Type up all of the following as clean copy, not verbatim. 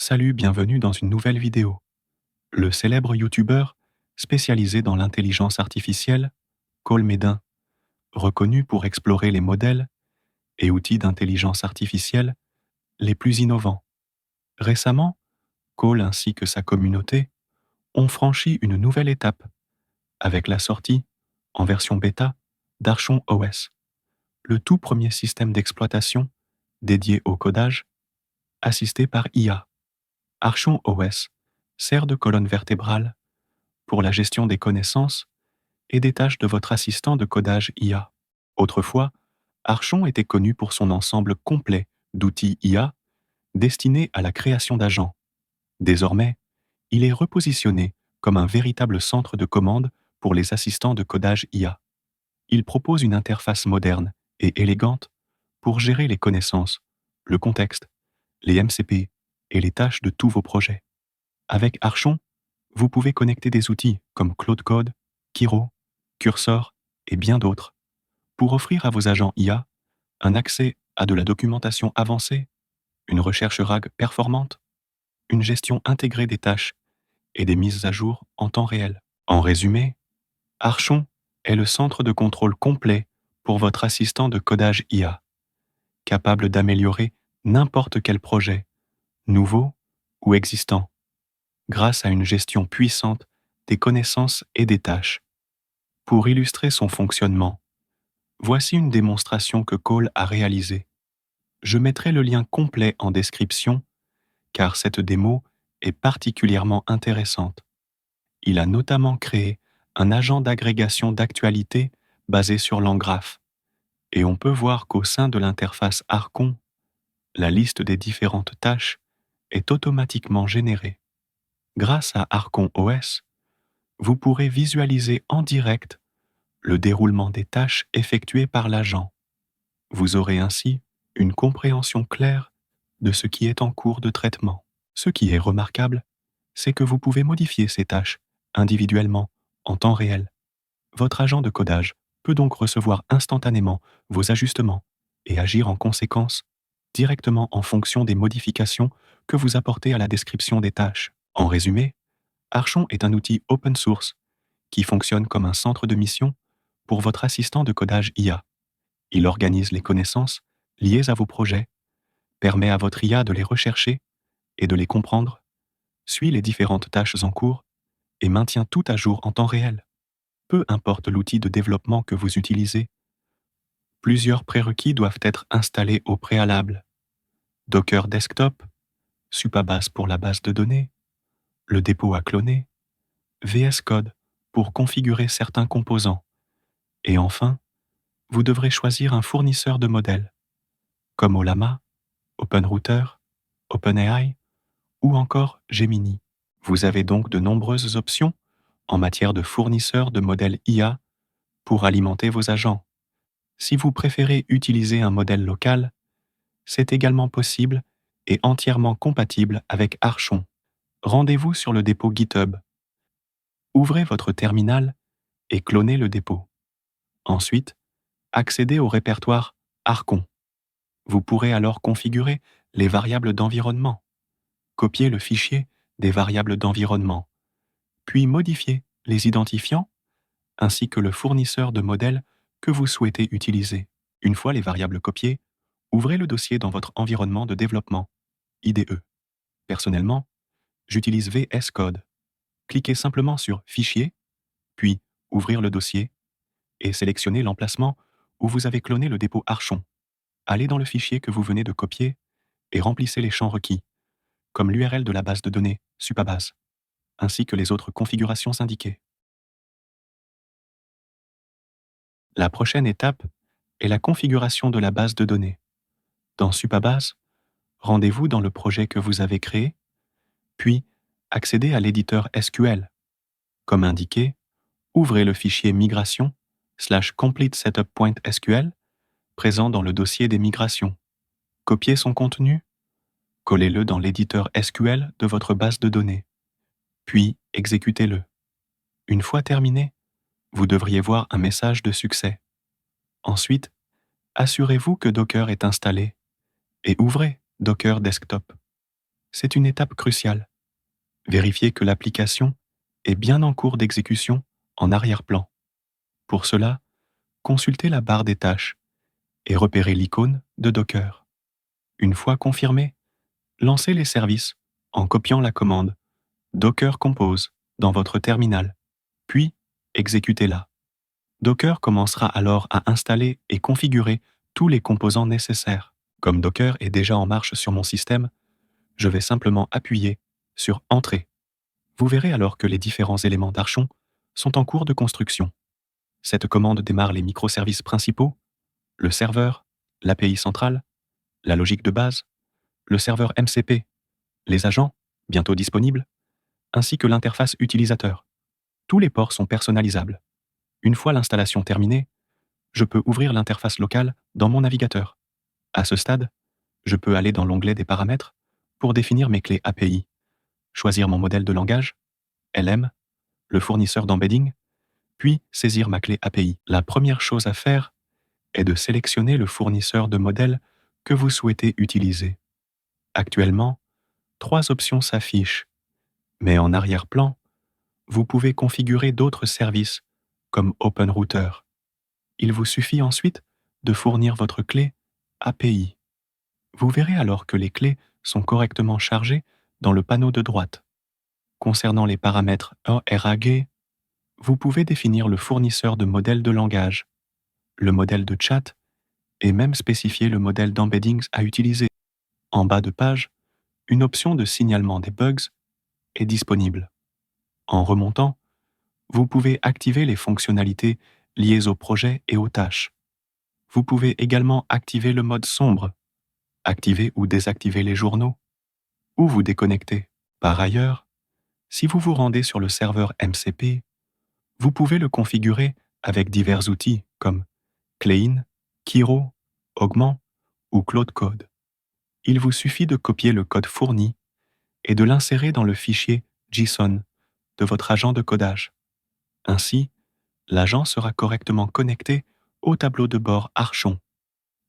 Salut, bienvenue dans une nouvelle vidéo. Le célèbre youtubeur spécialisé dans l'intelligence artificielle, Cole Medin, reconnu pour explorer les modèles et outils d'intelligence artificielle les plus innovants. Récemment, Cole ainsi que sa communauté ont franchi une nouvelle étape avec la sortie, en version bêta, d'Archon OS, le tout premier système d'exploitation dédié au codage assisté par IA. Archon OS sert de colonne vertébrale pour la gestion des connaissances et des tâches de votre assistant de codage IA. Autrefois, Archon était connu pour son ensemble complet d'outils IA destinés à la création d'agents. Désormais, il est repositionné comme un véritable centre de commande pour les assistants de codage IA. Il propose une interface moderne et élégante pour gérer les connaissances, le contexte, les MCP et les tâches de tous vos projets. Avec Archon, vous pouvez connecter des outils comme Claude Code, Kiro, Cursor et bien d'autres pour offrir à vos agents IA un accès à de la documentation avancée, une recherche RAG performante, une gestion intégrée des tâches et des mises à jour en temps réel. En résumé, Archon est le centre de contrôle complet pour votre assistant de codage IA, capable d'améliorer n'importe quel projet, nouveau ou existant, grâce à une gestion puissante des connaissances et des tâches. Pour illustrer son fonctionnement, voici une démonstration que Cole a réalisée. Je mettrai le lien complet en description car cette démo est particulièrement intéressante. Il a notamment créé un agent d'agrégation d'actualités basé sur l'engraphe et on peut voir qu'au sein de l'interface Archon, la liste des différentes tâches est automatiquement générée. Grâce à Archon OS, vous pourrez visualiser en direct le déroulement des tâches effectuées par l'agent. Vous aurez ainsi une compréhension claire de ce qui est en cours de traitement. Ce qui est remarquable, c'est que vous pouvez modifier ces tâches individuellement, en temps réel. Votre agent de codage peut donc recevoir instantanément vos ajustements et agir en conséquence directement en fonction des modifications que vous apportez à la description des tâches. En résumé, Archon est un outil open source qui fonctionne comme un centre de mission pour votre assistant de codage IA. Il organise les connaissances liées à vos projets, permet à votre IA de les rechercher et de les comprendre, suit les différentes tâches en cours et maintient tout à jour en temps réel. Peu importe l'outil de développement que vous utilisez, plusieurs prérequis doivent être installés au préalable. Docker Desktop, Supabase pour la base de données, le dépôt à cloner, VS Code pour configurer certains composants, et enfin, vous devrez choisir un fournisseur de modèles, comme Ollama, OpenRouter, OpenAI ou encore Gemini. Vous avez donc de nombreuses options en matière de fournisseurs de modèles IA pour alimenter vos agents. Si vous préférez utiliser un modèle local, c'est également possible et entièrement compatible avec Archon. Rendez-vous sur le dépôt GitHub. Ouvrez votre terminal et clonez le dépôt. Ensuite, accédez au répertoire Archon. Vous pourrez alors configurer les variables d'environnement, copier le fichier des variables d'environnement, puis modifier les identifiants ainsi que le fournisseur de modèles que vous souhaitez utiliser. Une fois les variables copiées, ouvrez le dossier dans votre environnement de développement, IDE. Personnellement, j'utilise VS Code. Cliquez simplement sur Fichier, puis Ouvrir le dossier, et sélectionnez l'emplacement où vous avez cloné le dépôt Archon. Allez dans le fichier que vous venez de copier et remplissez les champs requis, comme l'URL de la base de données, Supabase, ainsi que les autres configurations indiquées. La prochaine étape est la configuration de la base de données. Dans Supabase, rendez-vous dans le projet que vous avez créé, puis accédez à l'éditeur SQL. Comme indiqué, ouvrez le fichier migration/completesetup.sql présent dans le dossier des migrations. Copiez son contenu, collez-le dans l'éditeur SQL de votre base de données, puis exécutez-le. Une fois terminé, vous devriez voir un message de succès. Ensuite, assurez-vous que Docker est installé et ouvrez Docker Desktop. C'est une étape cruciale. Vérifiez que l'application est bien en cours d'exécution en arrière-plan. Pour cela, consultez la barre des tâches et repérez l'icône de Docker. Une fois confirmé, lancez les services en copiant la commande Docker Compose dans votre terminal, puis exécutez-la. Docker commencera alors à installer et configurer tous les composants nécessaires. Comme Docker est déjà en marche sur mon système, je vais simplement appuyer sur Entrée. Vous verrez alors que les différents éléments d'Archon sont en cours de construction. Cette commande démarre les microservices principaux, le serveur, l'API centrale, la logique de base, le serveur MCP, les agents, bientôt disponibles, ainsi que l'interface utilisateur. Tous les ports sont personnalisables. Une fois l'installation terminée, je peux ouvrir l'interface locale dans mon navigateur. À ce stade, je peux aller dans l'onglet des paramètres pour définir mes clés API, choisir mon modèle de langage, LM, le fournisseur d'embedding, puis saisir ma clé API. La première chose à faire est de sélectionner le fournisseur de modèle que vous souhaitez utiliser. Actuellement, 3 options s'affichent, mais en arrière-plan, vous pouvez configurer d'autres services comme OpenRouter. Il vous suffit ensuite de fournir votre clé API. Vous verrez alors que les clés sont correctement chargées dans le panneau de droite. Concernant les paramètres RAG, vous pouvez définir le fournisseur de modèle de langage, le modèle de chat et même spécifier le modèle d'embeddings à utiliser. En bas de page, une option de signalement des bugs est disponible. En remontant, vous pouvez activer les fonctionnalités liées au projet et aux tâches. Vous pouvez également activer le mode sombre, activer ou désactiver les journaux, ou vous déconnecter. Par ailleurs, si vous vous rendez sur le serveur MCP, vous pouvez le configurer avec divers outils comme Clean, Kiro, Augment ou Claude Code. Il vous suffit de copier le code fourni et de l'insérer dans le fichier JSON de votre agent de codage. Ainsi, l'agent sera correctement connecté au tableau de bord Archon.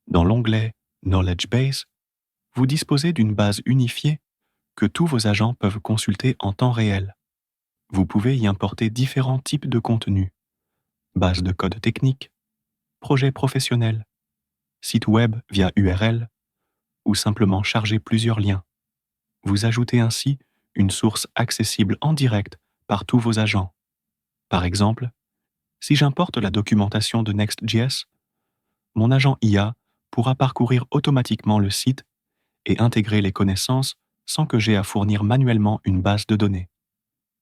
Dans l'onglet Knowledge Base, vous disposez d'une base unifiée que tous vos agents peuvent consulter en temps réel. Vous pouvez y importer différents types de contenus: base de code technique, projet professionnel, site web via URL, ou simplement charger plusieurs liens. Vous ajoutez ainsi une source accessible en direct par tous vos agents. Par exemple, si j'importe la documentation de Next.js, mon agent IA pourra parcourir automatiquement le site et intégrer les connaissances sans que j'aie à fournir manuellement une base de données.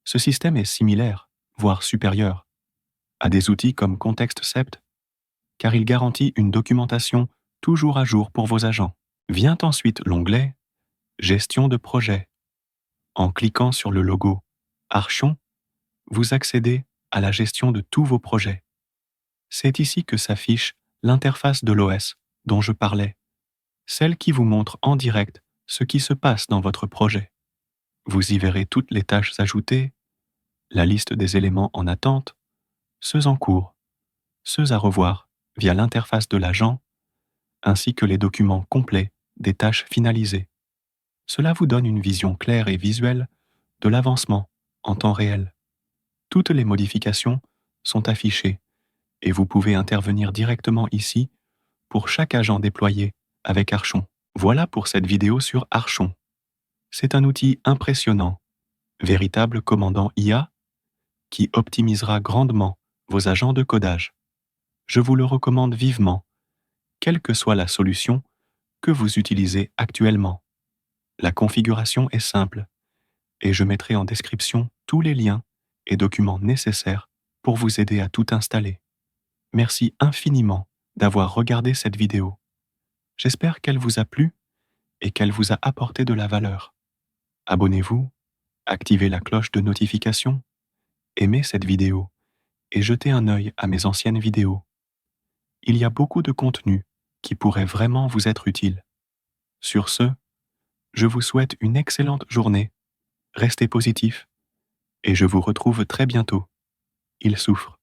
Ce système est similaire, voire supérieur, à des outils comme ContextCept, car il garantit une documentation toujours à jour pour vos agents. Vient ensuite l'onglet Gestion de projet. En cliquant sur le logo Archon, vous accédez à la gestion de tous vos projets. C'est ici que s'affiche l'interface de l'OS dont je parlais, celle qui vous montre en direct ce qui se passe dans votre projet. Vous y verrez toutes les tâches ajoutées, la liste des éléments en attente, ceux en cours, ceux à revoir via l'interface de l'agent, ainsi que les documents complets des tâches finalisées. Cela vous donne une vision claire et visuelle de l'avancement en temps réel. Toutes les modifications sont affichées et vous pouvez intervenir directement ici pour chaque agent déployé avec Archon. Voilà pour cette vidéo sur Archon. C'est un outil impressionnant, véritable commandant IA qui optimisera grandement vos agents de codage. Je vous le recommande vivement, quelle que soit la solution que vous utilisez actuellement. La configuration est simple et je mettrai en description tous les liens et documents nécessaires pour vous aider à tout installer. Merci infiniment d'avoir regardé cette vidéo. J'espère qu'elle vous a plu et qu'elle vous a apporté de la valeur. Abonnez-vous, activez la cloche de notification, aimez cette vidéo et jetez un œil à mes anciennes vidéos. Il y a beaucoup de contenu qui pourrait vraiment vous être utile. Sur ce, je vous souhaite une excellente journée, restez positif et je vous retrouve très bientôt. Il souffre.